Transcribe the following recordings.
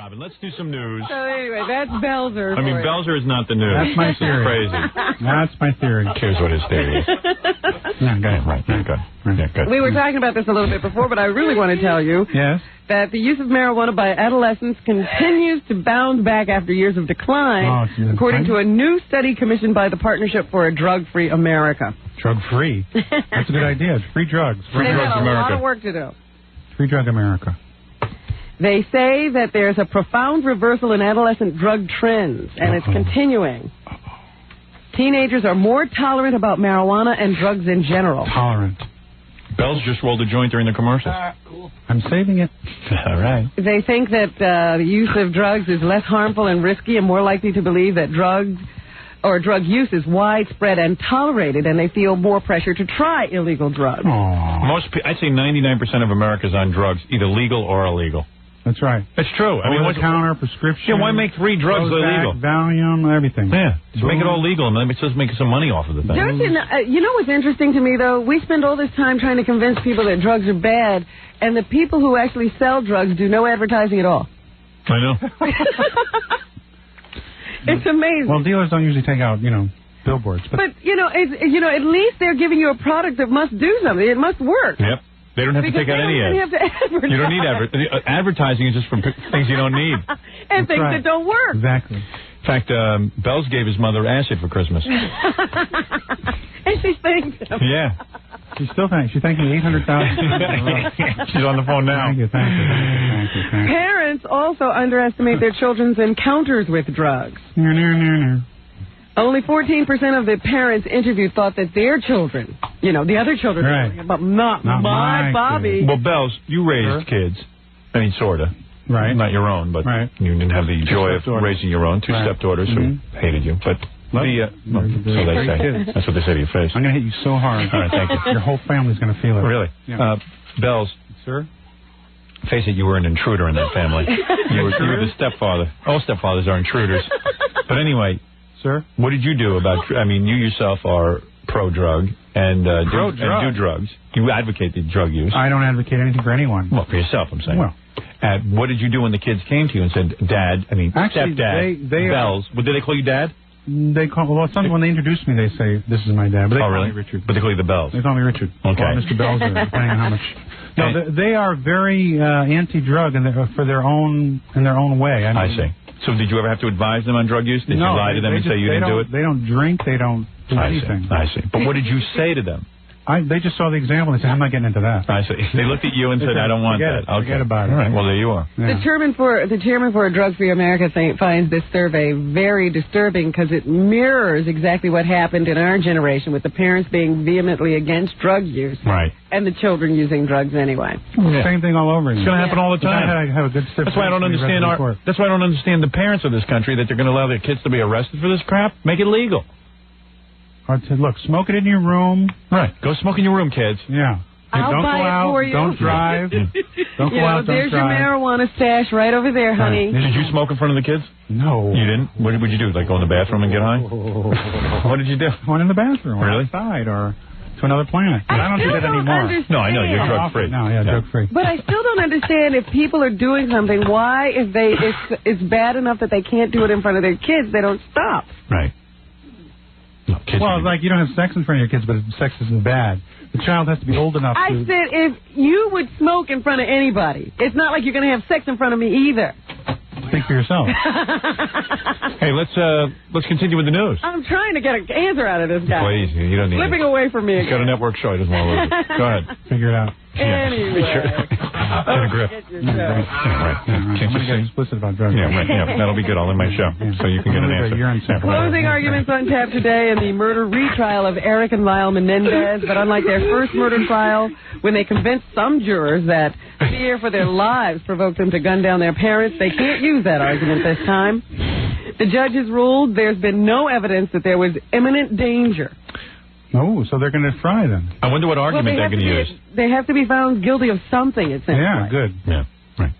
Robin. Let's do some news. So anyway, that's Belzer. I mean, Belzer is not the news. That's my theory. Crazy. That's my theory. Here's what his theory is. Yeah, go ahead. Right. Good. Yeah, good. We were talking about this a little bit before, but I really want to tell you that the use of marijuana by adolescents continues to bounce back after years of decline, according to a new study commissioned by the Partnership for a Drug-Free America. Drug-free? That's a good idea. It's free drugs. Free drugs America. A lot of work to do. Free drug America. They say that there's a profound reversal in adolescent drug trends, and it's continuing. Teenagers are more tolerant about marijuana and drugs in general. Tolerant. Bells just rolled a joint during the commercial. Cool. I'm saving it. All right. They think that the use of drugs is less harmful and risky and more likely to believe that drugs or drug use is widespread and tolerated, and they feel more pressure to try illegal drugs. I'd say 99% of America's on drugs, either legal or illegal. That's right. It's true. I mean, over-the-counter, prescription. Yeah, why make 3 drugs illegal? Valium, everything. Yeah, just make it all legal, and then it's just making some money off of the thing. You know what's interesting to me, though? We spend all this time trying to convince people that drugs are bad, and the people who actually sell drugs do no advertising at all. I know. It's amazing. Well, dealers don't usually take out, billboards. But at least they're giving you a product that must do something. It must work. Yep. They don't have to take out any ads. You don't need advertising is just for things you don't need. And things that don't work. Exactly. In fact, Bells gave his mother acid for Christmas. And she thanked him. Yeah. She's still thanking. She's thanking 800,000. She's on the phone now. Thank you. Parents also underestimate their children's encounters with drugs. Only 14% of the parents interviewed thought that their children, the other children, were doing it, but not my Bobby. Kid. Well, Bells, you raised kids. I mean, sort of. Right. Not your own, but you didn't have the joy of raising your own. 2 stepdaughters who hated you. But so they say. That's what they say to your face. I'm going to hit you so hard. All right, thank you. Your whole family's going to feel it. Really? Yeah. Bells. Sir? Face it, you were an intruder in that family. You were the stepfather. All stepfathers are intruders. But anyway... Sir? What did you do about... I mean, you yourself are pro-drug and do drugs. You advocate the drug use. I don't advocate anything for anyone. Well, for yourself, I'm saying. Well. What did you do when the kids came to you and said, stepdad, Bells... Did they call you Dad? They call... Well, when they introduce me, they say, this is my dad. But they call me Richard. But they call you the Bells? They call me Richard. Okay. Or Mr. Belzer, depending on how much... No, they are very anti-drug for their own way. I see. So did you ever have to advise them on drug use? Did you lie to them and say you didn't do it? They don't drink. They don't do anything. I see. But what did you say to them? They just saw the example and said, I'm not getting into that. I see. They looked at you and said, I don't want that. Forget about it. All right. Well, there you are. Yeah. The chairman for Drug-Free America finds this survey very disturbing because it mirrors exactly what happened in our generation with the parents being vehemently against drug use. Right. And the children using drugs anyway. Yeah. Same thing all over again. It's going to happen all the time. That's why I don't understand that's why I don't understand the parents of this country that they're going to allow their kids to be arrested for this crap. Make it legal. Or look, smoke it in your room. Right. Go smoke in your room, kids. Yeah. I'll don't buy go out. It for you. Don't drive. Don't go out. Don't there's your marijuana stash right over there, honey. Did you smoke in front of the kids? No. You didn't? What did you do? Like go in the bathroom and get high? What did you do? Went in the bathroom. Really? Or outside or to another planet. I don't do that anymore. No, I know. You're drug-free. No, drug-free. But I still don't understand if people are doing something, why if it's bad enough that they can't do it in front of their kids, they don't stop. Right. No, you don't have sex in front of your kids, but sex isn't bad. The child has to be old enough to... I said if you would smoke in front of anybody, it's not like you're going to have sex in front of me either. Think for yourself. Hey, let's continue with the news. I'm trying to get an answer out of this guy. Please, you don't need Slipping away from me. He's got a network show. He doesn't want to lose it. Go ahead. Figure it out. Anyway. Get a grip. Right. I'm going to get explicit about drugs. Yeah, right. Yeah, that'll be good. I'll end my show so you can get an answer. Closing arguments on tap today in the murder retrial of Eric and Lyle Menendez. But unlike their first murder trial, when they convinced some jurors that fear for their lives provoked them to gun down their parents, they can't use that argument this time. The judges ruled there's been no evidence that there was imminent danger. Oh, so they're going to fry them. I wonder what argument they're going to use. They have to be found guilty of something, it seems like. Good. Yeah, right.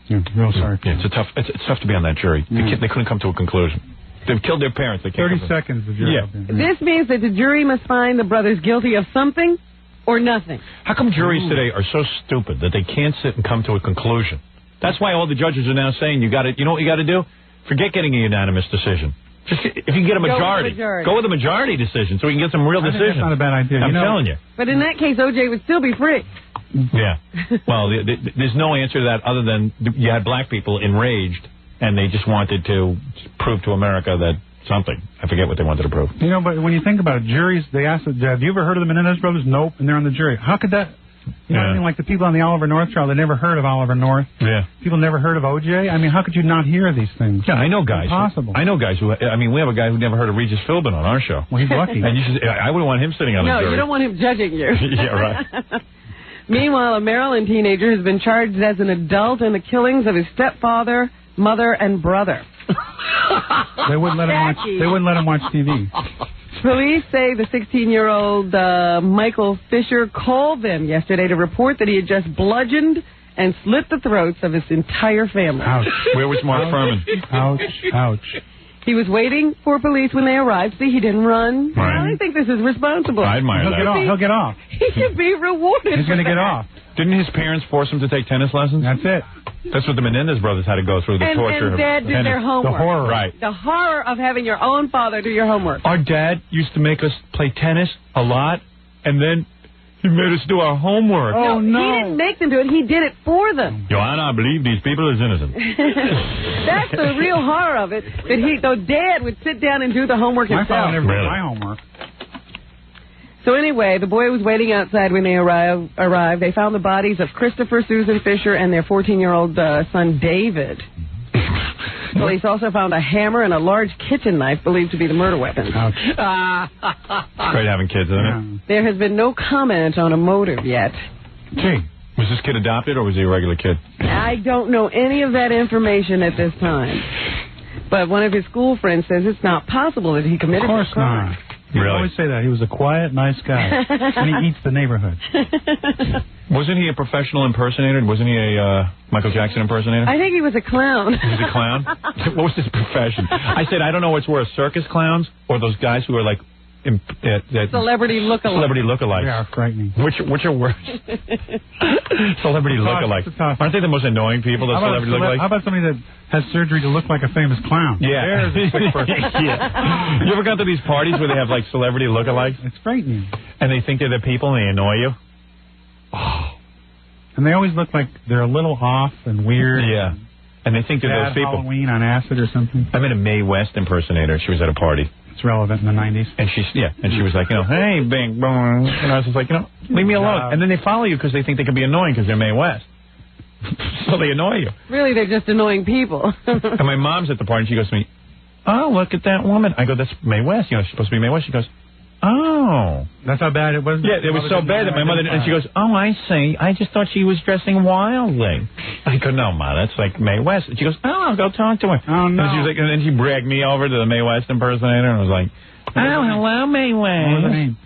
Yeah, real sorry. Yeah, it's tough to be on that jury. They couldn't come to a conclusion. They've killed their parents. They can't 30 seconds, the jury. Yeah. This means that the jury must find the brothers guilty of something or nothing. How come juries today are so stupid that they can't sit and come to a conclusion? That's why all the judges are now saying you know what you got to do? Forget getting a unanimous decision. Just, if you can get a majority, go with a majority decision so we can get some real decisions. That's not a bad idea. I'm telling you. But in that case, O.J. would still be free. Yeah. Well, there's no answer to that other than you had black people enraged, and they just wanted to prove to America that something. I forget what they wanted to prove. You know, but when you think about it, juries, they asked, have you ever heard of the Menendez brothers? Nope, and they're on the jury. How could that... You know what I mean? Like the people on the Oliver North trial, they never heard of Oliver North. Yeah. People never heard of O.J. I mean, how could you not hear these things? Yeah, I know guys. Impossible. I know guys who, I mean, we have a guy who never heard of Regis Philbin on our show. Well, he's lucky. And I wouldn't want him sitting on the jury. No, you don't want him judging you. Yeah, right. Meanwhile, a Maryland teenager has been charged as an adult in the killings of his stepfather, mother, and brother. They wouldn't let him watch TV. Police say the 16-year-old Michael Fisher called them yesterday to report that he had just bludgeoned and slit the throats of his entire family. Ouch. Where was Mark Furman? Ouch, ouch. He was waiting for police when they arrived. See, he didn't run. Right. I think this is responsible. I admire that. He'll get off. He should be rewarded. He's going to get off. Didn't his parents force him to take tennis lessons? That's it. That's what the Menendez brothers had to go through, the torture. And Dad did their homework. The horror. Right. The horror of having your own father do your homework. Our dad used to make us play tennis a lot, and then he made us do our homework. Oh, no. He didn't make them do it. He did it for them. Joanna, I believe these people is innocent. That's the real horror of it, that though Dad would sit down and do the homework himself. My father never did my homework. So anyway, the boy was waiting outside when they arrived. They found the bodies of Christopher, Susan Fisher, and their 14-year-old son, David. Police also found a hammer and a large kitchen knife believed to be the murder weapons. Great having kids, isn't it? There has been no comment on a motive yet. Gee, was this kid adopted or was he a regular kid? I don't know any of that information at this time. But one of his school friends says it's not possible that he committed this crime. Of course not. You always say that. He was a quiet, nice guy. And he eats the neighborhood. Wasn't he a professional impersonator? Wasn't he a Michael Jackson impersonator? I think he was a clown. He was a clown? What was his profession? I said, I don't know what's worse, circus clowns or those guys who are like... Celebrity lookalikes. Celebrity lookalikes. They are frightening. Which are worse? Celebrity lookalikes. Aren't they the most annoying people, those celebrity lookalikes? How about somebody that has surgery to look like a famous clown? Yeah. There's a quick person. Yeah. You ever gone to these parties where they have like celebrity lookalikes? It's frightening. And they think they're the people and they annoy you? Oh. And they always look like they're a little off and weird. Yeah. And they think they're those people. Halloween on acid or something. I met a Mae West impersonator. She was at a party. It's relevant in the 90s. And she was like, hey, bing, bong. And I was just like, leave me alone. And then they follow you because they think they can be annoying because they're Mae West. So they annoy you. Really, they're just annoying people. And my mom's at the party and she goes to me, oh, look at that woman. I go, that's Mae West. She's supposed to be Mae West. She goes, oh. That's how bad it was? Yeah, it was so bad that my mother... And she goes, oh, I see. I just thought she was dressing wildly. I go, no, Ma, that's like Mae West. And she goes, oh, I'll go talk to her. Oh, no. And she was like, and then she bragged me over to the Mae West impersonator and was like, oh, hello, Mae West. What was her name?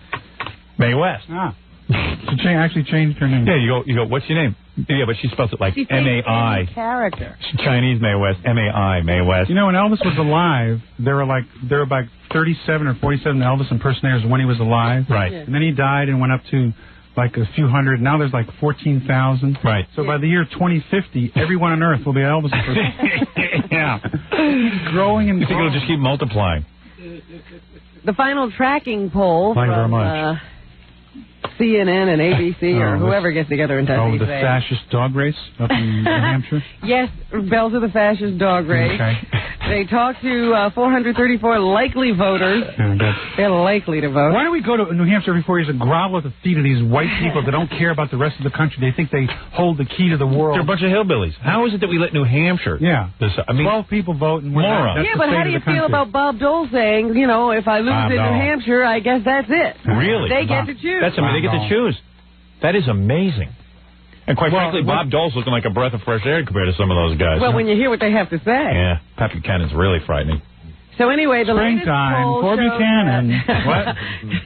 Mae West. Ah. She actually changed her name. Yeah, you go, what's your name? Yeah, but she spells it like M-A-I. Character. Chinese Mae West, M-A-I, Mae West. You know, when Elvis was alive, there were about 37 or 47 Elvis impersonators when he was alive. Right. Yeah. And then he died and went up to like a few hundred. Now there's like 14,000. Right. So by the year 2050, everyone on Earth will be an Elvis impersonator. Yeah. It's growing and You think growing. it'll just keep multiplying? The final tracking poll Thank you very from much. CNN and ABC or whoever gets together and does these the things. fascist dog race up in New Hampshire? Yes, Belzer the fascist dog race. Okay. They talked to 434 likely voters. They're likely to vote. Why do we go to New Hampshire every 4 years and grovel at the feet of these white people that don't care about the rest of the country? They think they hold the key to the world. They're a bunch of hillbillies. How is it that we let New Hampshire? Yeah. 12 people vote and we're morons. not. Yeah, but how do you feel about Bob Dole saying, if I lose in New Hampshire, I guess that's it? Really? They get to choose. That's amazing. They get to choose. That is amazing. And quite frankly, Bob Dole's looking like a breath of fresh air compared to some of those guys. Well, when you hear what they have to say. Yeah, Pat Buchanan's really frightening. So anyway, the latest poll for Buchanan. What?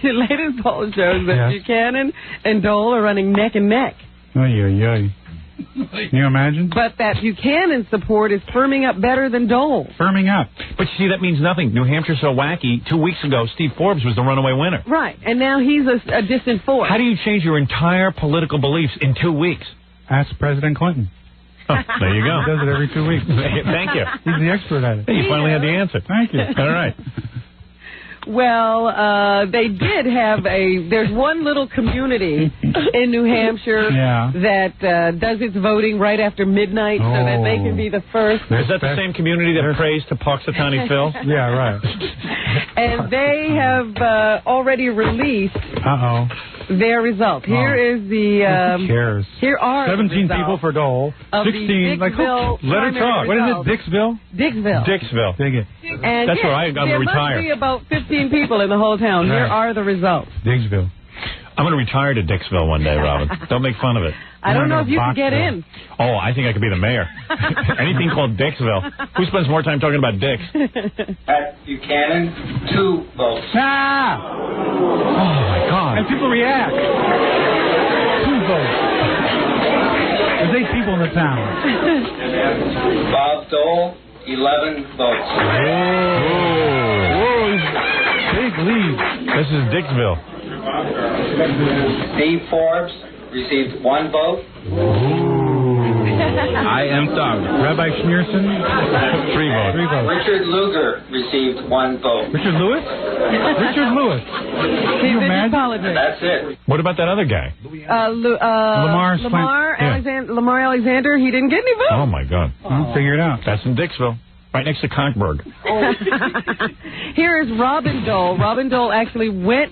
The latest poll shows that Buchanan and Dole are running neck and neck. Can you imagine? But that Buchanan's support is firming up better than Dole. Firming up. But you see, that means nothing. New Hampshire's so wacky. 2 weeks ago, Steve Forbes was the runaway winner. Right, and now he's a distant fourth. How do you change your entire political beliefs in 2 weeks? Ask President Clinton. There you go. He does it every 2 weeks. Thank you. He's the expert at it. You finally had the answer. Thank you. All right. Well, they did have there's one little community in New Hampshire that does its voting right after midnight so that they can be the first. Is that the same community that prays to Punxsutawney Phil? Yeah, right. And they have already released their result. Here is the... who cares? Here are 17 people for Dole. 16. Like, let her talk. What is it? Dixville? Dixville. Dig it. And that's where I'm going to retire. There must be about 15 people in the whole town. Here are the results. Dixville. I'm going to retire to Dixville one day, Robin. Don't make fun of it. I don't know if you can get in. Oh, I think I could be the mayor. Anything called Dixville. Who spends more time talking about dicks? At Buchanan, 2 votes. Ah! Oh, my God. And people react. 2 votes. There's 8 people in the town. Bob Dole, 11 votes. Whoa. Big lead. This is Dixville. Steve Forbes received 1 vote. I am sorry. Rabbi Schneerson, 3 votes. Richard Lugar received 1 vote. Richard Lewis? Richard Lewis. He's in politics. That's it. What about that other guy? Lamar Alexander, he didn't get any votes. Oh, my God. Figure it out. That's in Dixville. Right next to Concord. Here is Robin Dole. Robin Dole actually went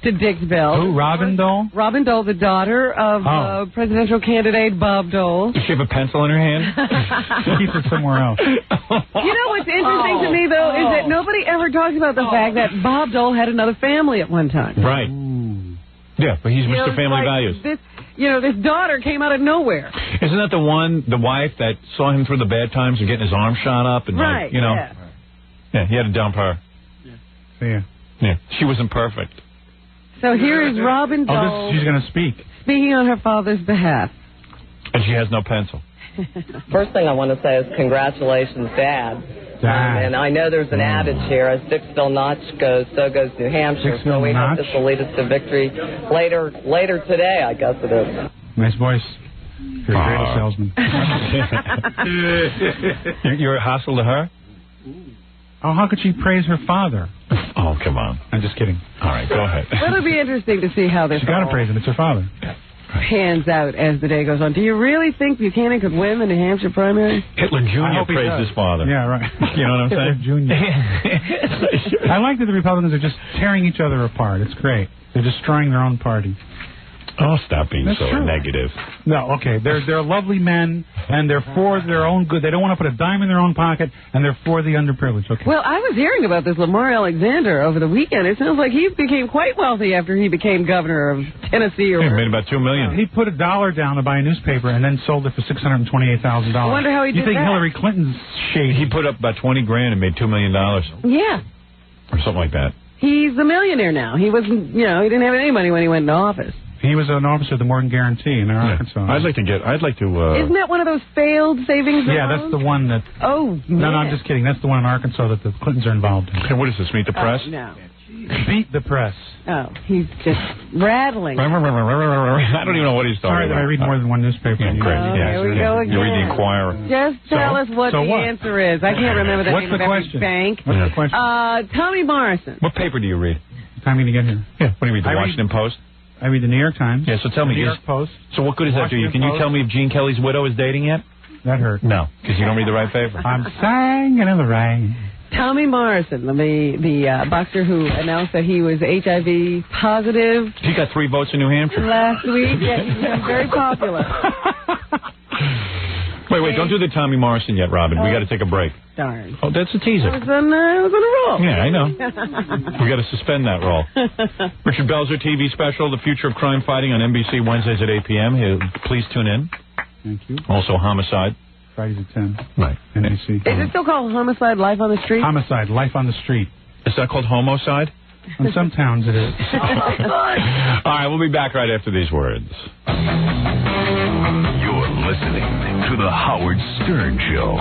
to Dixville. Who, Robin Dole? Robin Dole, the daughter of presidential candidate Bob Dole. Does she have a pencil in her hand? She keeps it somewhere else. You know what's interesting to me, though, is that nobody ever talks about the fact that Bob Dole had another family at one time. Right. Yeah, but he's Mr. Family Values. This daughter came out of nowhere. Isn't that the wife that saw him through the bad times and getting his arm shot up? And right, Yeah, he had to dump her. Yeah. She wasn't perfect. So here is Robin Dole. She's going to speak. Speaking on her father's behalf. And she has no pencil. First thing I want to say is congratulations, Dad. And I know there's an adage here, as Dixville Notch goes, so goes New Hampshire. So we hope this will lead us to victory later today, I guess it is. Nice voice. You're a great salesman. You're hostile to her? Oh, how could she praise her father? Oh, come on. I'm just kidding. All right, go ahead. Well, it'll be interesting to see how this She's got to praise him. It's her father. Pans out as the day goes on. Do you really think Buchanan could win the New Hampshire primary? Hitler Jr. praised his father. Yeah, right. You know what I'm saying? Hitler Jr. I like that the Republicans are just tearing each other apart. It's great. They're destroying their own party. Oh, stop being That's so true. negative. No, okay. They're lovely men, and they're for their own good. They don't want to put a dime in their own pocket, and they're for the underprivileged. Okay. Well, I was hearing about this Lamar Alexander over the weekend. It sounds like he became quite wealthy after he became governor of Tennessee. He made about $2 million. He put $1 down to buy a newspaper and then sold it for $628,000. I wonder how he did that. You think Hillary Clinton's shady? He put up about $20,000 and made $2 million. Yeah. Or something like that. He's a millionaire now. He wasn't, he didn't have any money when he went into office. He was an officer of the Morgan Guarantee in Arkansas. I'd like to. Isn't that one of those failed savings bonds? Yeah, that's the one that... Oh, No, I'm just kidding. That's the one in Arkansas that the Clintons are involved in. Okay, what is this, Meet the Press? No. Beat the Press. Oh, he's just rattling. I don't even know what he's talking about. I read more than one newspaper. Yeah, great. Here we go again. You read the Inquirer. Just tell us what the answer is. I can't remember the name of every bank. What's the question? Tommy Morrison. What paper do you read? What time are you going to get here? Yeah. What do you read, the Washington Post? I read the New York Times. Yeah, so tell me. The New York Post. So what good does that do you? Can you tell me if Gene Kelly's widow is dating yet? That hurt. No, because you don't read the right paper. I'm singing in the rain. Tommy Morrison, the boxer who announced that he was HIV positive. He got 3 votes in New Hampshire. Last week. Yeah, he's been very popular. Wait, don't do the Tommy Morrison yet, Robin. We got to take a break. Darn. Oh, that's a teaser. I was on a roll. Yeah, I know. We got to suspend that roll. Richard Belzer TV special, The Future of Crime Fighting on NBC Wednesdays at 8 p.m. Please tune in. Thank you. Also, Homicide. Fridays at 10. Right. NBC. Is it still called Homicide, Life on the Street? Homicide, Life on the Street. Is that called Homicide? In some towns it is. All right, we'll be back right after these words. You're listening to The Howard Stern Show.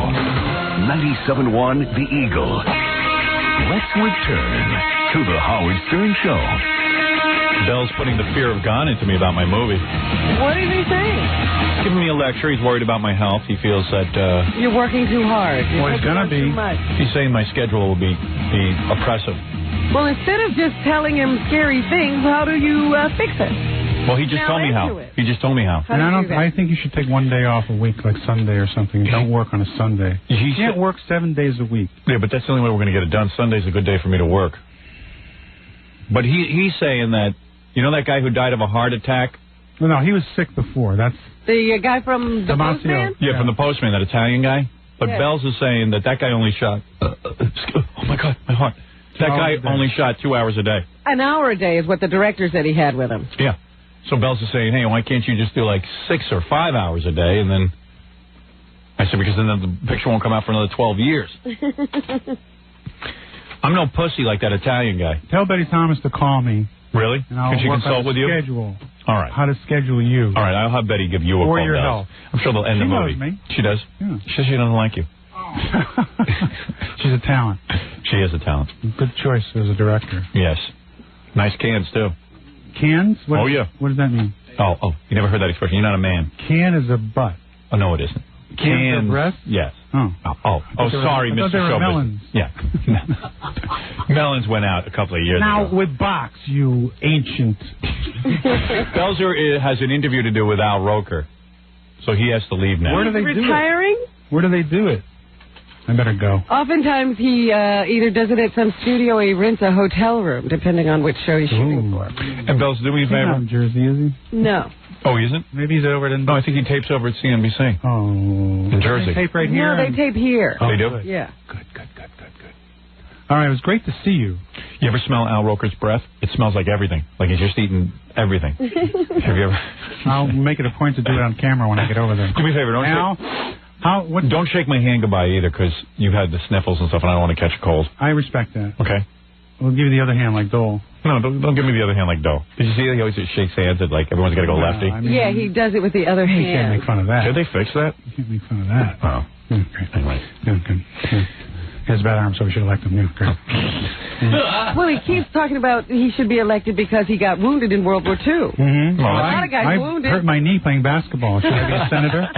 97.1 The Eagle. Let's return to The Howard Stern Show. Bell's putting the fear of God into me about my movie. What is he saying? He's giving me a lecture. He's worried about my health. He feels that... You're working too hard. Well, it's going to be. He's saying my schedule will be oppressive. Well, instead of just telling him scary things, how do you fix it? Well, he just told me how. He just told me how. And I think you should take one day off a week, like Sunday or something. Don't work on a Sunday. You can't work 7 days a week. Yeah, but that's the only way we're going to get it done. Sunday's a good day for me to work. But he's saying that, you know that guy who died of a heart attack? No, he was sick before. That's the guy from the Postman? Yeah, from the Postman, that Italian guy. But Bells is saying that guy only shot... oh, my God, my heart. That guy only shot 2 hours a day. An hour a day is what the director said he had with him. Yeah. So Bells is saying, hey, why can't you just do like 6 or 5 hours a day? And then I said, because then the picture won't come out for another 12 years. I'm no pussy like that Italian guy. Tell Betty Thomas to call me. Really? Can she consult with you? Schedule. All right. How to schedule you. All right, I'll have Betty give you a call. For your health. I'm sure they'll end the movie. She knows me. She does? Yeah. She says she doesn't like you. She's a talent. She is a talent. Good choice as a director. Yes. Nice cans, too. Cans? Oh, yeah. What does that mean? Oh, you never heard that expression. You're not a man. Can is a butt. Oh, no, it isn't. Cans are breasts? Yes. Oh, sorry, Mr. Showbiz. Melons. Yeah. Melons went out a couple of years ago. Now, with Box, you ancient. Belzer has an interview to do with Al Roker, so he has to leave now. Where do they do it? Retiring? Where do they do it? I better go. Oftentimes, he either does it at some studio or he rents a hotel room, depending on which show he's shooting for. And Belzer, do me a favor. He's not in Jersey, is he? No. Oh, he isn't? Maybe he's over in... No, I think he tapes over at CNBC. Oh. In Jersey. They tape right here? No, they tape here. Oh, they do? Good. Yeah. Good. All right, it was great to see you. You ever smell Al Roker's breath? It smells like everything. Like he's just eating everything. Have you ever... I'll make it a point to do it on camera when I get over there. Do me a favor, don't shake my hand goodbye either, because you've had the sniffles and stuff, and I don't want to catch a cold. I respect that. Okay. We'll give you the other hand like Dole. No, don't give me the other hand like Dole. Did you see that he always just shakes hands at, like, everyone's got to go lefty? I mean, Yeah, he does it with the other hand. You can't make fun of that. Did they fix that? You can't make fun of that. Oh. Yeah, great. Anyway. Good. He has bad arms, so we should elect him. Yeah, great. Well, he keeps talking about he should be elected because he got wounded in World War II. Mm-hmm. Well, a lot of guys wounded. I hurt my knee playing basketball. Should I be a senator?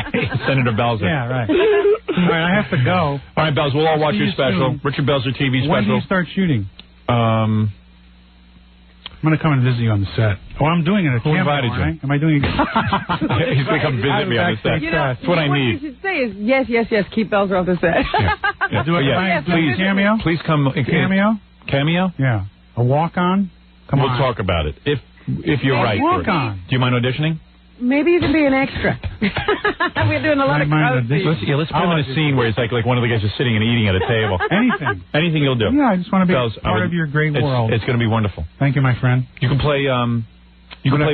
Senator Belzer. Yeah, right. All right, I have to go. All right, Belzer, we'll all watch your special. Soon. Richard Belzer TV special. When do you start shooting? I'm going to come and visit you on the set. Oh, I'm doing it at Who invited you? Am I doing it? He's going to come visit me on the set. That's what I need. What you should say is, yes, keep Belzer off the set. Yeah. Please, cameo? Please come. Cameo? Cameo? Yeah. A walk-on? Come on. We'll talk about it. If you're right. Walk-on. Do you mind auditioning? Maybe you can be an extra. We're doing a lot of crowd scenes. Let's put him in a scene where it's like one of the guys is sitting and eating at a table. Anything you'll do. Yeah, I just want to be part of your great world. It's going to be wonderful. Thank you, my friend. You can play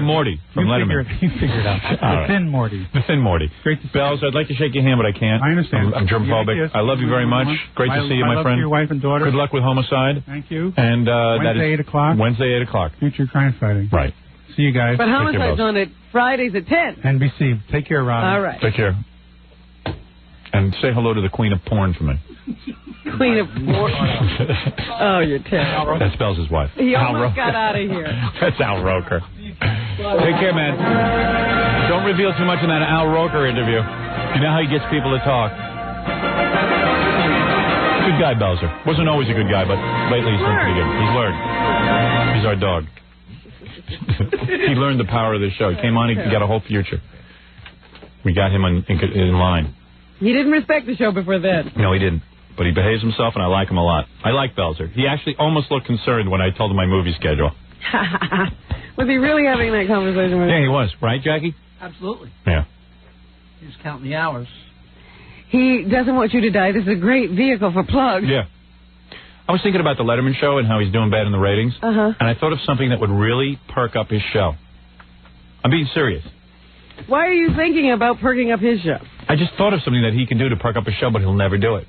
Morty from Letterman. You figure it out. The thin Morty. The thin Morty. Great to see Bells, I'd like to shake your hand, but I can't. I understand. I'm germophobic. I love you very much. Great to see you, my friend. I love your wife and daughter. Good luck with Homicide. Thank you. And Wednesday, 8 o'clock. Wednesday, 8 o'clock. Future Crime Fighting. Right. See you guys. But Homicide's on at Fridays at 10. NBC. Take care, Rob. All right. Take care. And say hello to the Queen of Porn for me. Queen of Porn. Oh, you're terrible. That spells his wife. He almost got out of here. That's Al Roker. Take care, man. Don't reveal too much in that Al Roker interview. You know how he gets people to talk. Good guy, Belzer. Wasn't always a good guy, but lately he's been pretty good. He's learned. He's our dog. He learned the power of this show. He came on, he got a whole future. We got him in line. He didn't respect the show before then. No, he didn't. But he behaves himself, and I like him a lot. I like Belzer. He actually almost looked concerned when I told him my movie schedule. Was he really having that conversation with you? Yeah, he was. Right, Jackie? Absolutely. Yeah. He's counting the hours. He doesn't want you to die. This is a great vehicle for plugs. Yeah. I was thinking about the Letterman show and how he's doing bad in the ratings. Uh-huh. And I thought of something that would really perk up his show. I'm being serious. Why are you thinking about perking up his show? I just thought of something that he can do to perk up his show, but he'll never do it.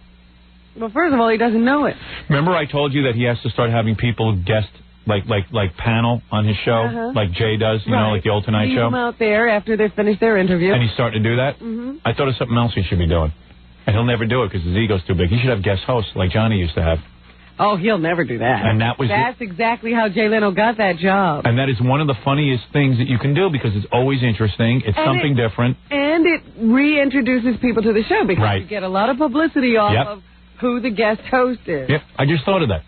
Well, first of all, he doesn't know it. Remember I told you that he has to start having people guest, like panel on his show, like Jay does, you know, like the Old Tonight Show. Leave them out there after they've finished their interview. And he's starting to do that? Mm-hmm. I thought of something else he should be doing. And he'll never do it because his ego's too big. He should have guest hosts like Johnny used to have. Oh, he'll never do that. And that's exactly how Jay Leno got that job. And that is one of the funniest things that you can do because it's always interesting. It's something different. And it reintroduces people to the show because you get a lot of publicity off of who the guest host is. Yep, I just thought of that.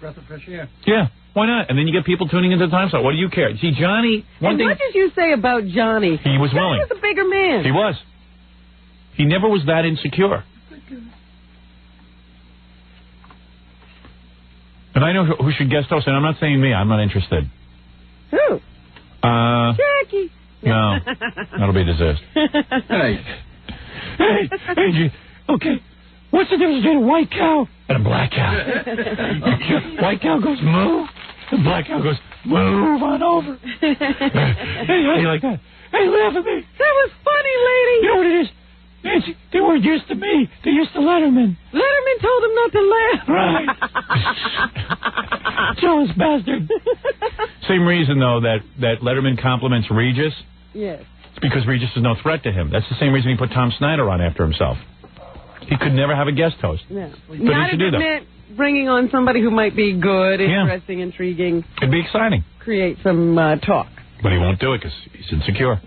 Breath of fresh air. Yeah, why not? And then you get people tuning into the time slot. What do you care? See, Johnny... What did you say about Johnny? He was willing. He was a bigger man. He was. He never was that insecure. And I know who should guest host, and I'm not saying me. I'm not interested. Who? Jackie. No, that'll be a disaster. Hey, okay. What's the difference between a white cow and a black cow? White cow goes moo, the black cow goes move on over. Hey, how do you like that? Hey, laugh at me. That was funny, lady. You know what it is? Nancy, they weren't used to me. They're used to Letterman. Letterman told him not to laugh. Right. Jealous bastard. Same reason, though, that Letterman compliments Regis. Yes. It's because Regis is no threat to him. That's the same reason he put Tom Snyder on after himself. He could never have a guest host. No. But he should do that. Bringing on somebody who might be good, interesting, intriguing. It'd be exciting. Create some talk. But he won't do it because he's insecure.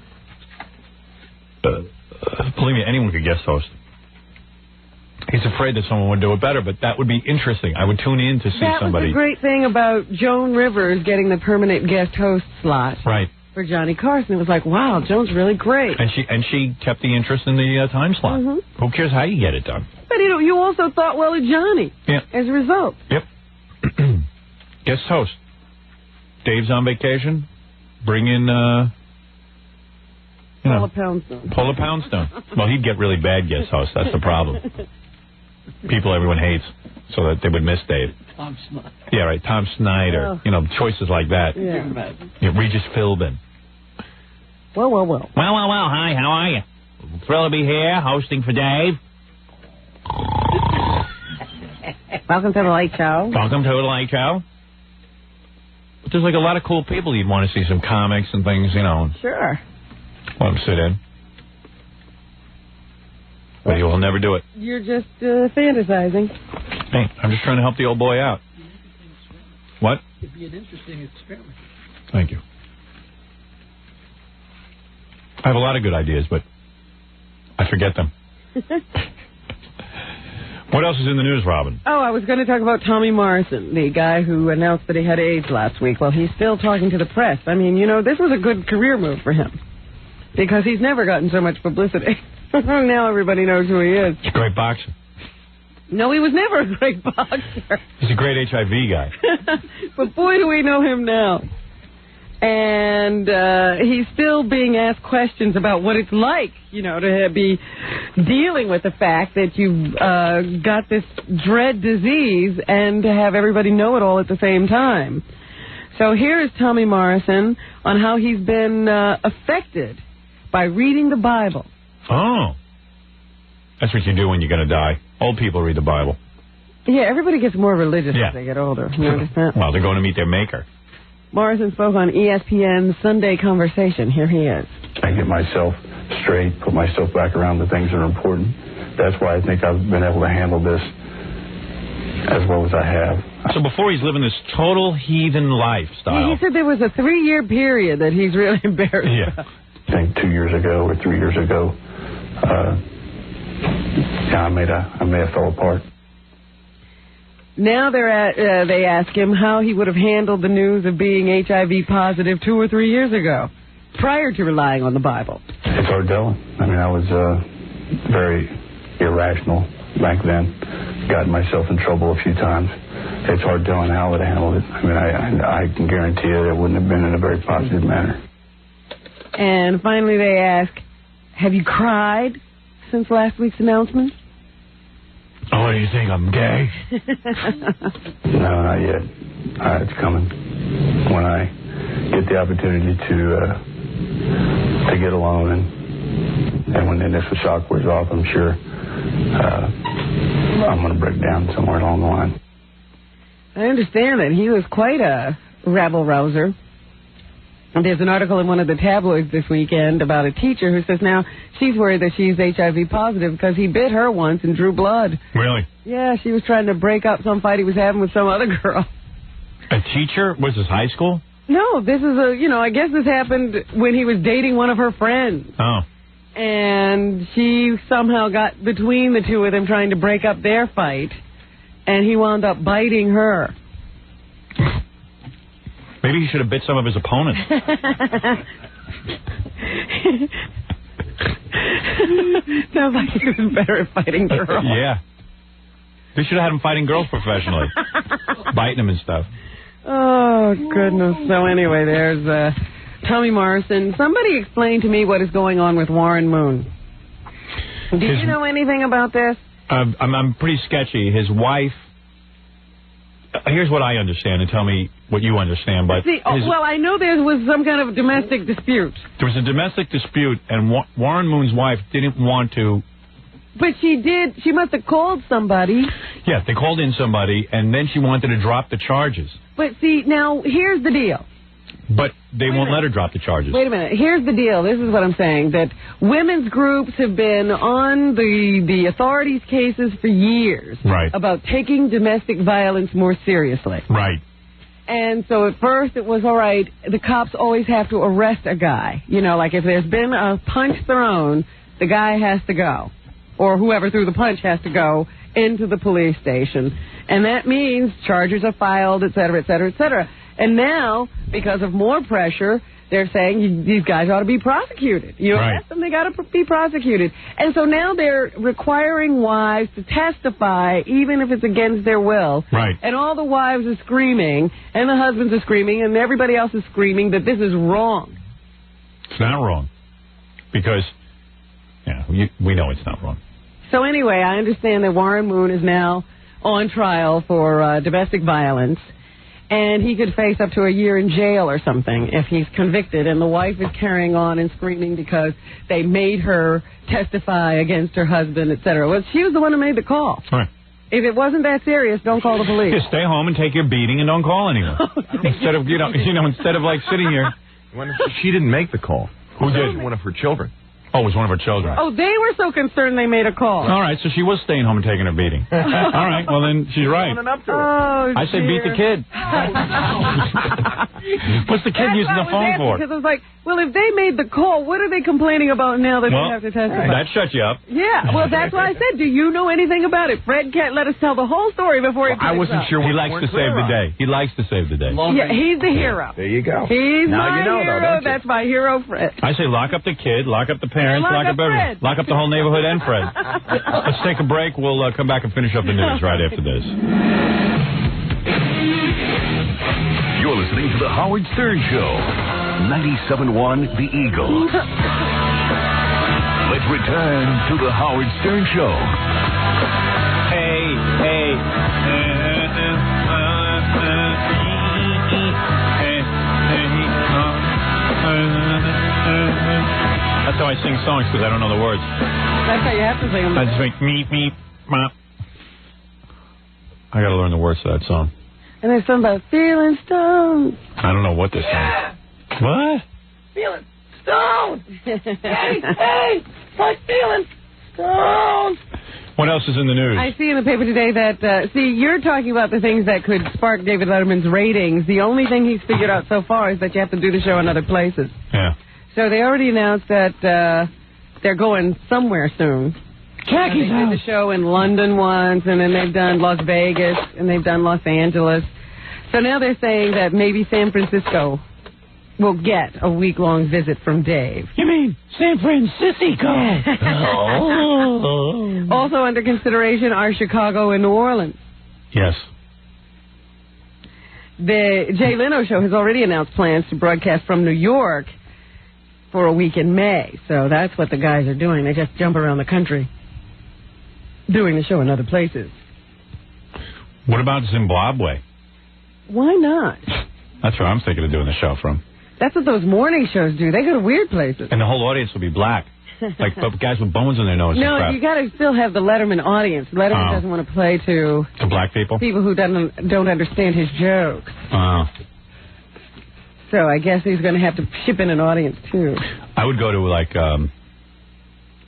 Believe me, anyone could guest host. He's afraid that someone would do it better, but that would be interesting. I would tune in to see somebody. That was the great thing about Joan Rivers getting the permanent guest host slot. Right. For Johnny Carson. It was like, wow, Joan's really great. And she kept the interest in the time slot. Mm-hmm. Who cares how you get it done? But you also thought well of Johnny. Yeah. As a result. Yep. Guest host. Dave's on vacation. Bring in, Paula Poundstone. Paula Poundstone. Well, he'd get really bad guest host. That's the problem. People everyone hates, so that they would miss Dave. Tom Snyder. Yeah, right. Tom Snyder. Oh. Choices like that. Yeah. Regis Philbin. Well. Well. Hi, how are you? Thrilled to be here, hosting for Dave. Welcome to the Late Show. Welcome to the Late Show. But there's like a lot of cool people you'd want to see, some comics and things, Sure. Let them sit in. But you will never do it. You're just fantasizing. Hey, I'm just trying to help the old boy out. What? It'd be an interesting experiment. Thank you. I have a lot of good ideas, but I forget them. What else is in the news, Robin? Oh, I was going to talk about Tommy Morrison, the guy who announced that he had AIDS last week. Well, he's still talking to the press. I mean, this was a good career move for him because he's never gotten so much publicity. Now everybody knows who he is. He's a great boxer. No, he was never a great boxer. He's a great HIV guy. But boy, do we know him now. And he's still being asked questions about what it's like, to be dealing with the fact that you've got this dread disease and to have everybody know it all at the same time. So here is Tommy Morrison on how he's been affected by reading the Bible. Oh. That's what you do when you're going to die. Old people read the Bible. Yeah, everybody gets more religious as they get older. You understand? Well, they're going to meet their maker. Morrison spoke on ESPN's Sunday Conversation. Here he is. I get myself straight, put myself back around the things that are important. That's why I think I've been able to handle this as well as I have. So before he's living this total heathen lifestyle. Yeah, he said there was a 3-year period that he's really embarrassed about. I think 2 years ago or 3 years ago, I may have fell apart. Now they ask him how he would have handled the news of being HIV positive 2 or 3 years ago, prior to relying on the Bible. It's hard telling. I mean, I was very irrational back then. Gotten myself in trouble a few times. It's hard telling how I would have handled it. I mean, I can guarantee you it wouldn't have been in a very positive manner. And finally they ask, have you cried since last week's announcement? Oh, what do you think? I'm gay? No, not yet. It's coming. When I get the opportunity to get alone and when the initial shock wears off, I'm sure I'm going to break down somewhere along the line. I understand that he was quite a rabble-rouser. There's an article in one of the tabloids this weekend about a teacher who says now she's worried that she's HIV positive because he bit her once and drew blood. Really? Yeah, she was trying to break up some fight he was having with some other girl. A teacher? Was this high school? No, this is I guess this happened when he was dating one of her friends. Oh. And she somehow got between the two of them trying to break up their fight, and he wound up biting her. Maybe he should have bit some of his opponents. Sounds like he was better at fighting girls. Yeah. They should have had him fighting girls professionally. Biting them and stuff. Oh, goodness. So anyway, there's Tommy Morrison. Somebody explain to me what is going on with Warren Moon. Do you know anything about this? I'm pretty sketchy. His wife... here's what I understand, and tell me what you understand. But well, I know there was some kind of domestic dispute. There was a domestic dispute, and Warren Moon's wife didn't want to... But she did. She must have called somebody. Yeah, they called in somebody, and then she wanted to drop the charges. But see, now, here's the deal. But they won't let her drop the charges. Wait a minute. Here's the deal. This is what I'm saying, that women's groups have been on the authorities' cases for years. Right. About taking domestic violence more seriously. Right. And so at first it was, all right, the cops always have to arrest a guy. You know, like if there's been a punch thrown, the guy has to go. Or whoever threw the punch has to go into the police station. And that means charges are filed, et cetera, et cetera, et cetera. And now, because of more pressure, they're saying these guys ought to be prosecuted. You arrest them, they got to be prosecuted. And so now they're requiring wives to testify, even if it's against their will. Right. And all the wives are screaming, and the husbands are screaming, and everybody else is screaming that this is wrong. It's not wrong. Because, we know it's not wrong. So anyway, I understand that Warren Moon is now on trial for domestic violence. And he could face up to a year in jail or something if he's convicted. And the wife is carrying on and screaming because they made her testify against her husband, et cetera. Well, she was the one who made the call. Right. If it wasn't that serious, don't call the police. Just stay home and take your beating and don't call anyone. Instead of, instead of like sitting here. She didn't make the call. Who did? One of her children. Oh, it was one of her children. Oh, they were so concerned they made a call. All right, so she was staying home and taking her beating. All right, well then she's right. Oh, I say beat the kid. What's the kid using the phone for? Because I was like, well, if they made the call, what are they complaining about now that they have to testify? That shut you up. Yeah, well, that's why I said, do you know anything about it? Fred can't let us tell the whole story before he I wasn't sure. He likes to save the day. He likes to save the day. Yeah, he's the hero. There you go. He's now my hero. That's my hero, Fred. I say lock up the kid, lock up the parents, lock up everyone. Lock up the whole neighborhood and Fred. Let's take a break. We'll come back and finish up the news right after this. You're listening to The Howard Stern Show, 97.1 The Eagle. Let's return to The Howard Stern Show. That's how I sing songs, because I don't know the words. That's how you have to sing them. I just make meep, meep, mop. I got to learn the words to that song. And there's something about feeling stoned. I don't know what this is. What? Feeling stoned. hey, like feeling stoned. What else is in the news? I see in the paper today that, you're talking about the things that could spark David Letterman's ratings. The only thing he's figured out so far is that you have to do the show in other places. Yeah. So they already announced that they're going somewhere soon. They did the show in London once, and then they've done Las Vegas, and they've done Los Angeles. So now they're saying that maybe San Francisco will get a week-long visit from Dave. You mean San Francisco? Oh. Also under consideration are Chicago and New Orleans. Yes. The Jay Leno show has already announced plans to broadcast from New York for a week in May. So that's what the guys are doing. They just jump around the country doing the show in other places. What about Zimbabwe? Why not? That's where I'm thinking of doing the show from. That's what those morning shows do. They go to weird places. And the whole audience will be black. Like guys with bones in their nose. No, you got to still have the Letterman audience. Letterman doesn't want to play to black people? People who don't understand his jokes. So I guess he's going to have to ship in an audience, too. I would go to, like,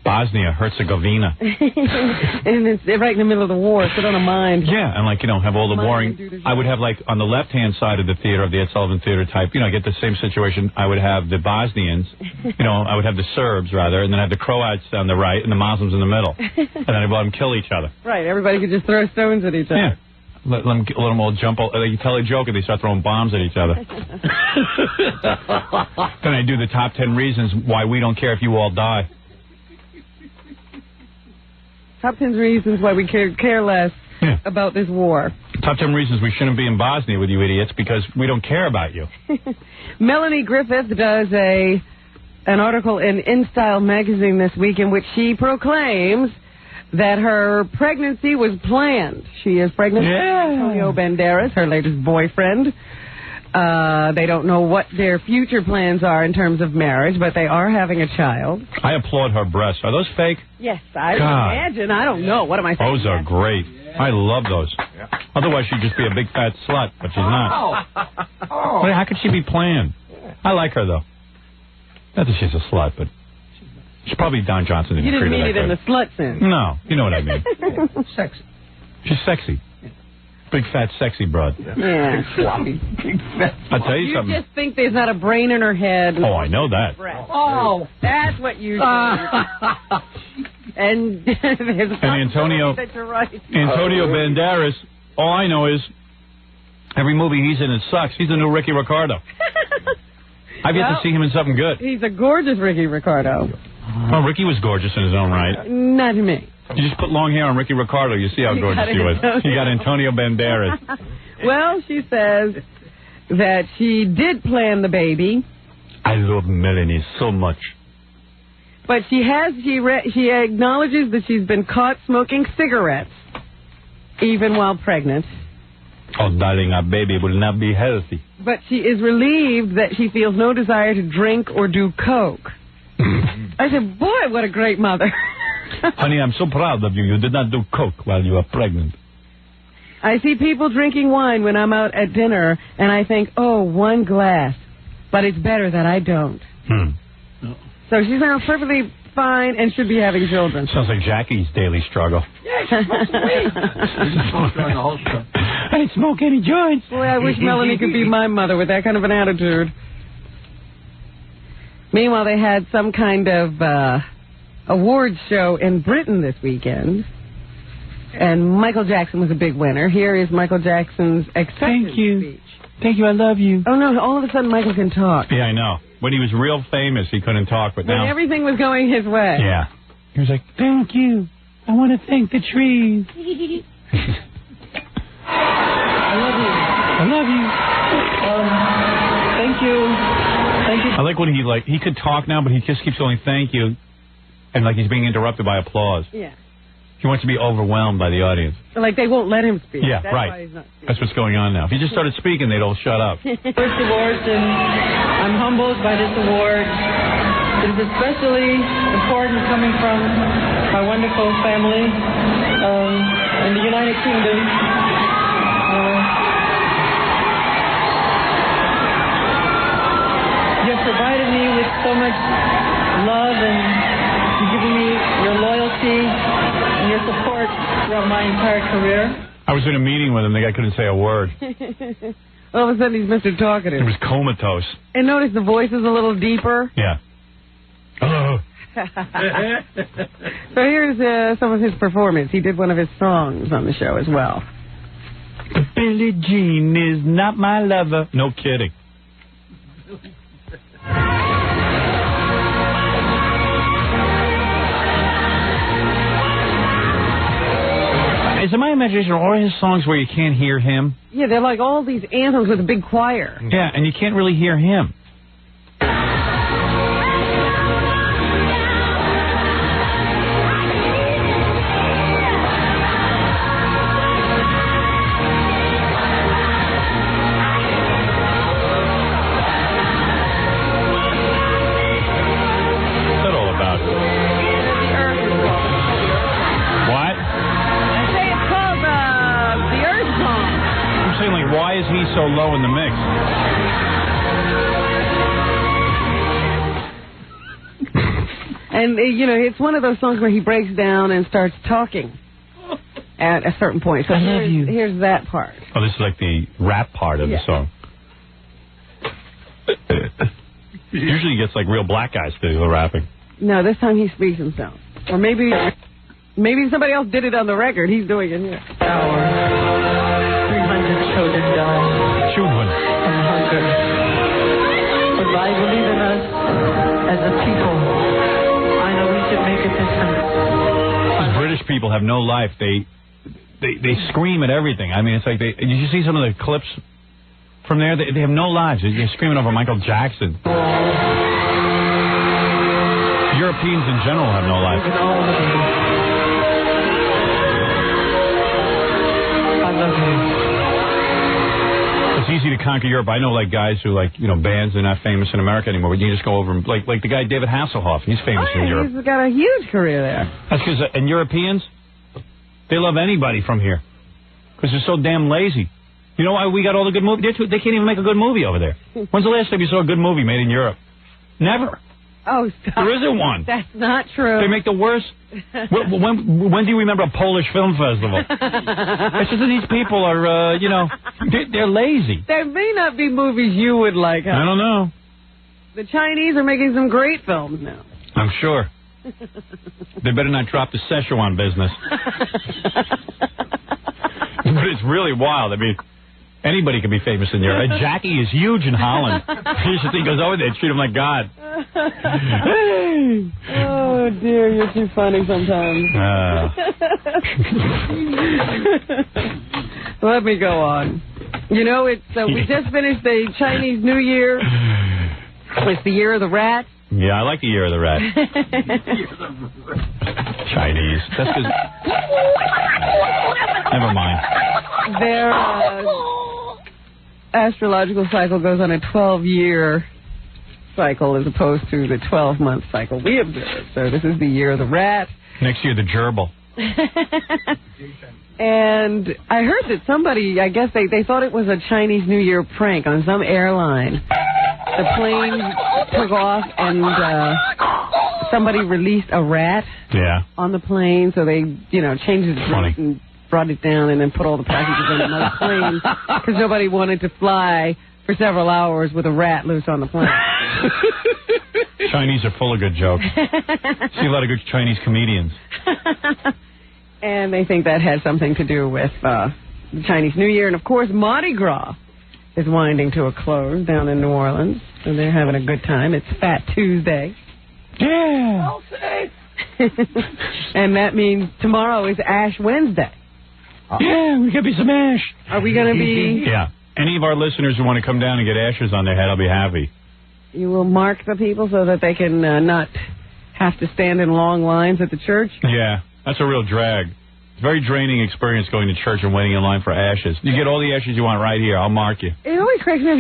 Bosnia, Herzegovina. And it's right in the middle of the war, so don't mind. Yeah, and, like, have all the warring. I would have, like, on the left-hand side of the theater, of the Ed Sullivan Theater type, get the same situation. I would have the Bosnians, I would have the Serbs, rather, and then I have the Croats on the right and the Muslims in the middle. And then I'd let them kill each other. Right, everybody could just throw stones at each other. Yeah. Let them all jump. They tell a joke and they start throwing bombs at each other. Then I do the top 10 reasons why we don't care if you all die. Top 10 reasons why we care less about this war. Top 10 reasons we shouldn't be in Bosnia with you idiots, because we don't care about you. Melanie Griffith does an article in InStyle magazine this week in which she proclaims that her pregnancy was planned. She is pregnant with Antonio Banderas, her latest boyfriend. They don't know what their future plans are in terms of marriage, but they are having a child. I applaud her breasts. Are those fake? Yes, I imagine. I don't know. What am I saying? Those are great. I love those. Otherwise, she'd just be a big fat slut, but she's not. How could she be planned? I like her, though. Not that she's a slut, but she's probably Don Johnson. You didn't mean it in the slut sense. No, you know what I mean. Sexy. She's sexy. Big fat sexy broad. Yeah. Sloppy. Big fat. I'll tell you something. You just think there's not a brain in her head. Oh, I know that. Oh, that's what you think. And there's Antonio that you're right. Antonio Banderas, all I know is every movie he's in, it sucks. He's the new Ricky Ricardo. I've yet to see him in something good. He's a gorgeous Ricky Ricardo. Oh, Ricky was gorgeous in his own right. Not to me. You just put long hair on Ricky Ricardo, you see how gorgeous he was. You got Antonio Banderas. Well, she says that she did plan the baby. I love Melanie so much. But she acknowledges that she's been caught smoking cigarettes, even while pregnant. Oh, darling, our baby will not be healthy. But she is relieved that she feels no desire to drink or do coke. I said, boy, what a great mother. Honey, I'm so proud of you. You did not do coke while you were pregnant. I see people drinking wine when I'm out at dinner, and I think, oh, one glass. But it's better that I don't. So she sounds perfectly fine and should be having children. Sounds like Jackie's daily struggle. Yeah, she smokes weed. She's smoking during the whole show. I didn't smoke any joints. Boy, I wish Melanie could be my mother with that kind of an attitude. Meanwhile, they had some kind of awards show in Britain this weekend, and Michael Jackson was a big winner. Here is Michael Jackson's acceptance speech. Thank you, I love you. Oh, no, all of a sudden Michael can talk. Yeah, I know. When he was real famous, he couldn't talk, but now... When everything was going his way. Yeah. He was like, thank you. I want to thank the trees. I love you. I love you. Thank you. Thank you. I like when he could talk now, but he just keeps going, thank you, and like he's being interrupted by applause. Yeah. He wants to be overwhelmed by the audience. Like they won't let him speak. Yeah, That's right. why he's not speaking. That's what's going on now. If he just started speaking, they'd all shut up. First awards, and I'm humbled by this award. It is especially important coming from my wonderful family in the United Kingdom. You have provided me with so much love, and you've given me your loyalty and your support throughout my entire career. I was in a meeting with him. The guy couldn't say a word. All of a sudden, he's Mr. Talkative. He was comatose. And notice the voice is a little deeper. Yeah. Oh. So here's some of his performance. He did one of his songs on the show as well. Billie Jean is not my lover. No kidding. Is it my imagination, or are his songs where you can't hear him? Yeah, they're like all these anthems with a big choir. Yeah, and you can't really hear him. What's that all about? What? The Earth Song. I'm saying, like, why is he so low in the mix? And, it's one of those songs where he breaks down and starts talking at a certain point. So here's that part. Oh, this is like the rap part of the song. Usually he gets like real black guys to do the rapping. No, this time he speaks himself. Or maybe somebody else did it on the record. He's doing it here. 300 children died. Children. From hunger. But I believe in us as a people. I know we can make a difference. These British people have no life. They scream at everything. I mean, it's like did you see some of the clips from there? They have no lives. They're screaming over Michael Jackson. Europeans in general have no life. I love you. It's easy to conquer Europe. I know, like, guys who, bands are not famous in America anymore, but you just go over and, like the guy David Hasselhoff. He's famous in Europe. He's got a huge career there. That's because, and Europeans, they love anybody from here because they're so damn lazy. You know why we got all the good movies? They can't even make a good movie over there. When's the last time you saw a good movie made in Europe? Never. Oh, stop. There isn't one. That's not true. They make the worst. When do you remember a Polish film festival? It's just that these people are, they're lazy. There may not be movies you would like. Huh? I don't know. The Chinese are making some great films now. I'm sure. They better not drop the Szechuan business. But it's really wild. I mean, anybody can be famous in Europe. Jackie is huge in Holland. He goes over there and treat him like God. Oh, dear, you're too funny sometimes. Let me go on. We just finished the Chinese New Year. It's the Year of the Rat. Yeah, I like the Year of the Rat. Chinese. That's because... Never mind. Their astrological cycle goes on a 12-year cycle as opposed to the 12-month cycle we observe. So this is the Year of the Rat. Next year, the gerbil. And I heard that somebody, I guess they thought it was a Chinese New Year prank on some airline. The plane took off and somebody released a rat on the plane. So they, changed its route and brought it down and then put all the passengers on another plane because nobody wanted to fly for several hours with a rat loose on the plane. Chinese are full of good jokes. See a lot of good Chinese comedians. And they think that has something to do with the Chinese New Year. And, of course, Mardi Gras is winding to a close down in New Orleans. So they're having a good time. It's Fat Tuesday. Yeah. I'll say. And that means tomorrow is Ash Wednesday. Yeah, we could be some ash. Are we going to be... Yeah. Any of our listeners who want to come down and get ashes on their head, I'll be happy. You will mark the people so that they can not have to stand in long lines at the church? Yeah, that's a real drag. It's a very draining experience going to church and waiting in line for ashes. You get all the ashes you want right here. I'll mark you. It always cracks me up.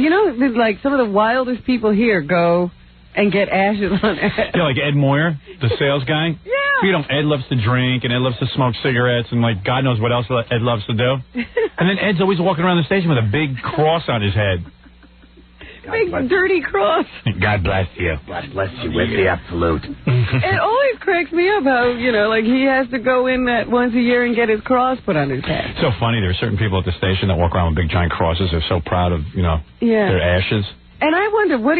Like some of the wildest people here go and get ashes on their head. Yeah, like Ed Moyer, the sales guy. Yeah. Ed loves to drink, and Ed loves to smoke cigarettes, and, God knows what else Ed loves to do. And then Ed's always walking around the station with a big cross on his head. Big dirty cross. God bless you. God bless you with the absolute. It always cracks me up how, he has to go in that once a year and get his cross put on his head. It's so funny. There are certain people at the station that walk around with big giant crosses. They're so proud of, their ashes. And I wonder, what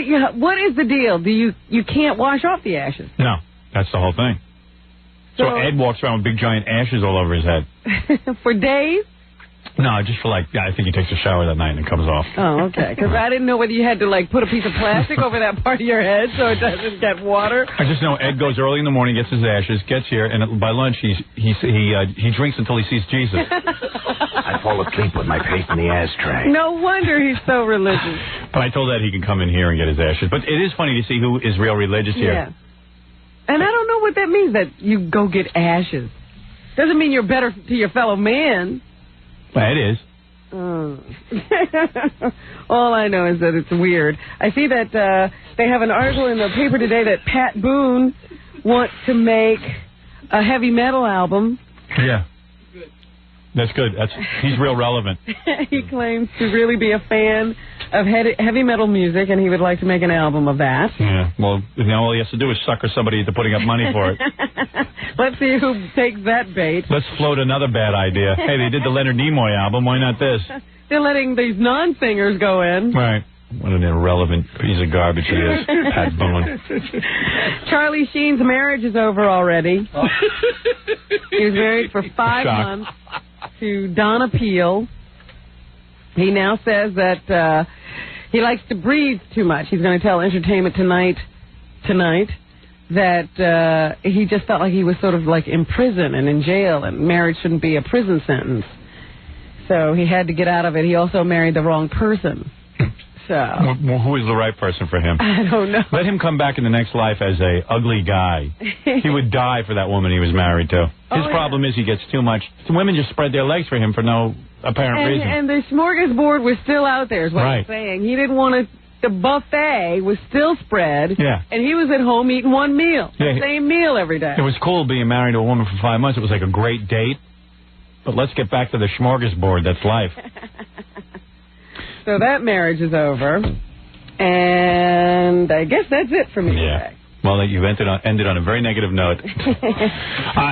is the deal? You can't wash off the ashes? No, that's the whole thing. So Ed walks around with big giant ashes all over his head. For days? No, just for I think he takes a shower that night and it comes off. Oh, okay. Because I didn't know whether you had to put a piece of plastic over that part of your head so it doesn't get water. I just know Ed goes early in the morning, gets his ashes, gets here, and by lunch he drinks until he sees Jesus. I fall asleep with my face in the ashtray. No wonder he's so religious. But I told Ed he can come in here and get his ashes. But it is funny to see who is real religious here. Yeah. And I don't know what that means, that you go get ashes. Doesn't mean you're better to your fellow man. Well, it is. All I know is that it's weird. I see that they have an article in the paper today that Pat Boone wants to make a heavy metal album. Yeah. That's good. He's real relevant. He claims to really be a fan of heavy metal music, and he would like to make an album of that. Yeah, well, all he has to do is sucker somebody into putting up money for it. Let's see who takes that bait. Let's float another bad idea. Hey, they did the Leonard Nimoy album. Why not this? They're letting these non-singers go in. Right. What an irrelevant piece of garbage he is, Pat Boone. Charlie Sheen's marriage is over already. He was married for 5 months to Donna Peel. He now says that he likes to breathe too much. He's going to tell Entertainment Tonight that he just felt like he was sort of like in prison and in jail, and marriage shouldn't be a prison sentence. So he had to get out of it. He also married the wrong person. So well, who is the right person for him? I don't know. Let him come back in the next life as a ugly guy. He would die for that woman he was married to. His problem is he gets too much. Women just spread their legs for him for no apparent reason. And the smorgasbord was still out there, is what I'm saying. He didn't want to. The buffet was still spread, and he was at home eating one meal, the same meal every day. It was cool being married to a woman for 5 months. It was like a great date. But let's get back to the smorgasbord. That's life. So that marriage is over, and I guess that's it for me today. Well, you've ended on a very negative note.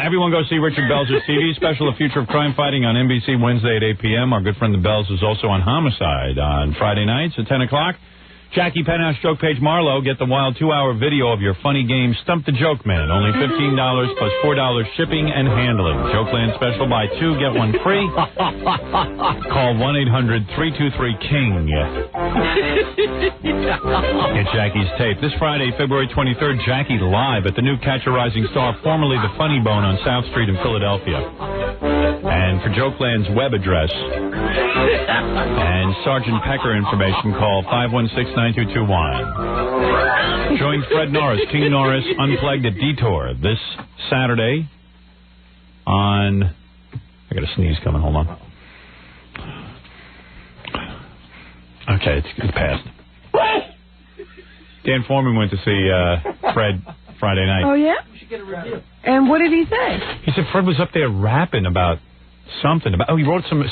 Everyone go see Richard Belzer's TV special, The Future of Crime Fighting, on NBC Wednesday at 8 p.m. Our good friend the Belz is also on Homicide on Friday nights at 10 o'clock. Jackie Penthouse, Joke Page Marlowe, get the wild 2-hour video of your funny game, Stump the Joke Man. Only $15 plus $4 shipping and handling. Jokeland special, buy 2, get 1 free. Call 1-800-323-KING. Get Jackie's tape. This Friday, February 23rd, Jackie live at the new Catch a Rising Star, formerly the Funny Bone on South Street in Philadelphia. And for Jokeland's web address and Sergeant Pecker information, call 516-9221. Join Fred Norris, King Norris, Unplugged at Detour this Saturday on... I got a sneeze coming. Hold on. Okay, it's passed. Dan Foreman went to see Fred Friday night. Oh, yeah? We should get a review. And what did he say? He said Fred was up there rapping about something. He wrote some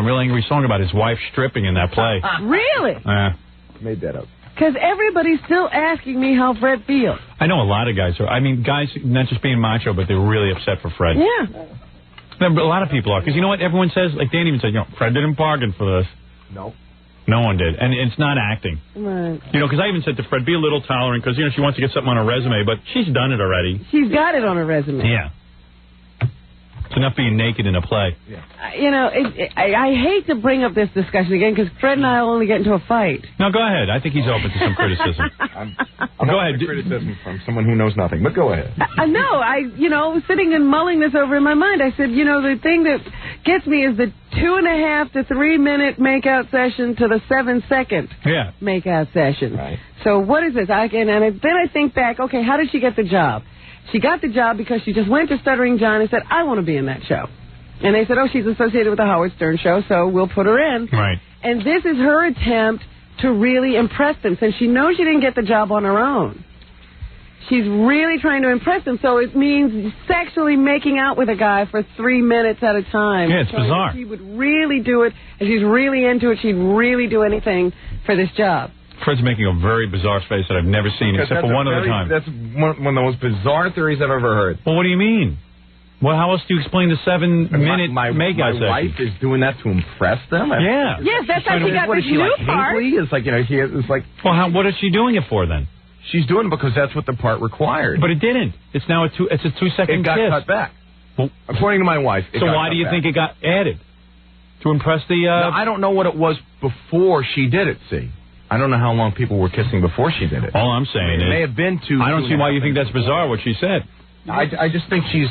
real angry song about his wife stripping in that play. Really? Made that up. Because everybody's still asking me how Fred feels. I know a lot of guys are. I mean, guys not just being macho, but they're really upset for Fred. Yeah. A lot of people are. Because you know what everyone says? Like Dan even said, Fred didn't bargain for this. No. No one did. And it's not acting. Right. Because I even said to Fred, be a little tolerant, because, she wants to get something on her resume, but she's done it already. She's got it on her resume. Yeah. It's enough being naked in a play. Yeah. I hate to bring up this discussion again, because Fred and I will only get into a fight. No, go ahead. I think he's open to some criticism. Go ahead. Criticism from someone who knows nothing, but go ahead. No, sitting and mulling this over in my mind, I said, the thing that gets me is the 2.5 to 3 minute makeout session to the 7-second makeout session. Right. So what is this? Then I think back, okay, how did she get the job? She got the job because she just went to Stuttering John and said, I want to be in that show. And they said, she's associated with the Howard Stern show, so we'll put her in. Right. And this is her attempt to really impress them, since she knows she didn't get the job on her own. She's really trying to impress them, so it means sexually making out with a guy for 3 minutes at a time. Yeah, it's bizarre. She would really do it, and she's really into it. She'd really do anything for this job. Fred's making a very bizarre face that I've never seen, except for one other time. That's one of the most bizarre theories I've ever heard. Well, what do you mean? Well, how else do you explain the 7-minute makeout session? My wife is doing that to impress them? Yeah. Yes, that's how she got this new part. It's like... Well, what is she doing it for, then? She's doing it because that's what the part required. But it didn't. It's now it's a 2-second kiss. It got cut back. Well, according to my wife, so why do you think it got added? To impress the... Now, I don't know what it was before she did it, see. I don't know how long people were kissing before she did it. All I'm saying is... It may have been two... I don't see why you think that's bizarre, what she said. I just think she's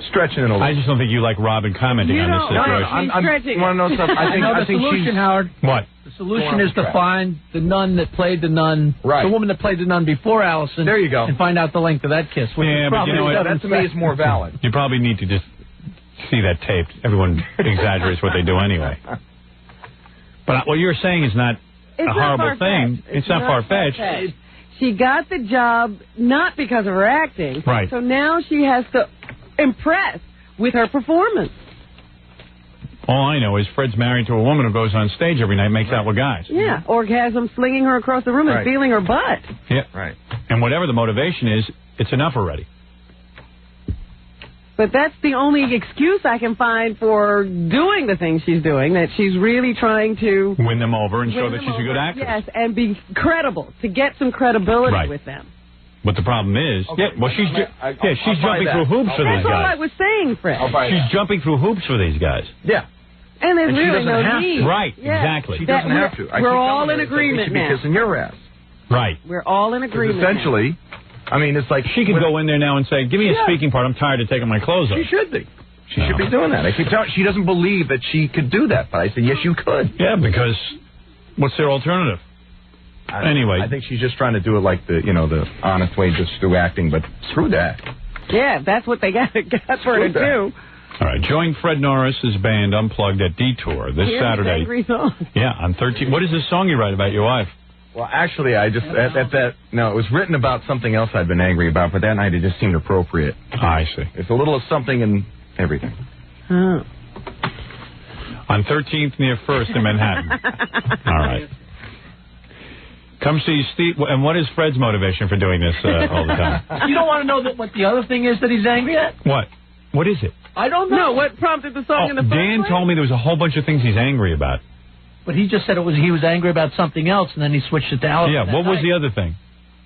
stretching it a little. I just don't think you like Robin commenting on this situation. No, she's stretching. Want to know something? I think the solution, Howard. What? The solution is to find the nun that played the nun, the woman that played the nun before Allison. There you go. And find out the length of that kiss. Which is but you know what? That to me is more valid. You probably need to just see that taped. Everyone exaggerates what they do anyway. But what you're saying is not a horrible thing. It's not far-fetched. She got the job not because of her acting. Right. So now she has to impress with her performance. All I know is Fred's married to a woman who goes on stage every night and makes out with guys. Yeah, orgasm, slinging her across the room and feeling her butt. Yeah. Right. And whatever the motivation is, it's enough already. But that's the only excuse I can find for doing the things she's doing, that she's really trying to win them over and show that she's a good actress. Yes, and be credible, to get some credibility with them. But the problem is, she's jumping through hoops for these That's all guys. I was saying, Fred. She's jumping through hoops for these guys. Yeah. And there's really no need. Right, exactly. She doesn't have to. We're all in agreement now. She should be kissing your ass. Right. We're all in agreement essentially, I mean, it's like... She could go in there now and say, give me a speaking part. I'm tired of taking my clothes off. She should be. She should be doing that. I keep telling her, she doesn't believe that she could do that. But I said, yes, you could. Yeah, because what's their alternative? Anyway. I think she's just trying to do it like the honest way, just through acting, but screw that. Yeah, that's what they got for her to do. All right, join Fred Norris's band Unplugged at Detour this Saturday. Angry song. Yeah, on 13. What is this song you write about your wife? Well, actually, I just it was written about something else I'd been angry about, but that night it just seemed appropriate. I see. It's a little of something in everything. Oh. On 13th near 1st in Manhattan. All right. Come see Steve. And what is Fred's motivation for doing this all the time? You don't want to know what the other thing is that he's angry at? What? What is it? I don't know. No, what prompted the song in the first Dan place? told me there was a whole bunch of things he's angry about. But he just said he was angry about something else, and then he switched it to Alice. Yeah, what was the other thing?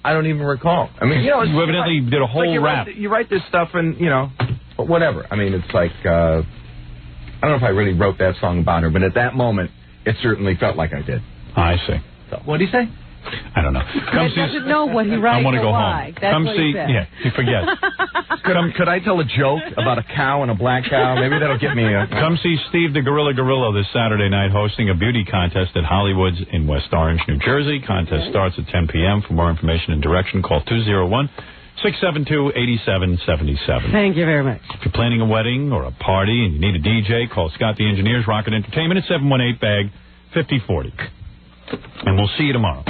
I don't even recall. I mean, you evidently did a whole rap. You write this stuff and, but whatever. I mean, it's like, I don't know if I really wrote that song about her, but at that moment, it certainly felt like I did. I see. So. What did he say? I don't know. Fred doesn't know what he writes I want to or go why. home. That's Come what see. he said. Yeah, he forgets. Could I tell a joke about a cow and a black cow? Maybe that'll get me a... Come see Steve the Gorilla Gorillo this Saturday night hosting a beauty contest at Hollywood's in West Orange, New Jersey. Contest starts at 10 p.m. For more information and direction, call 201-672-8777. Thank you very much. If you're planning a wedding or a party and you need a DJ, call Scott the Engineers Rocket Entertainment at 718-BAG-5040. And we'll see you tomorrow.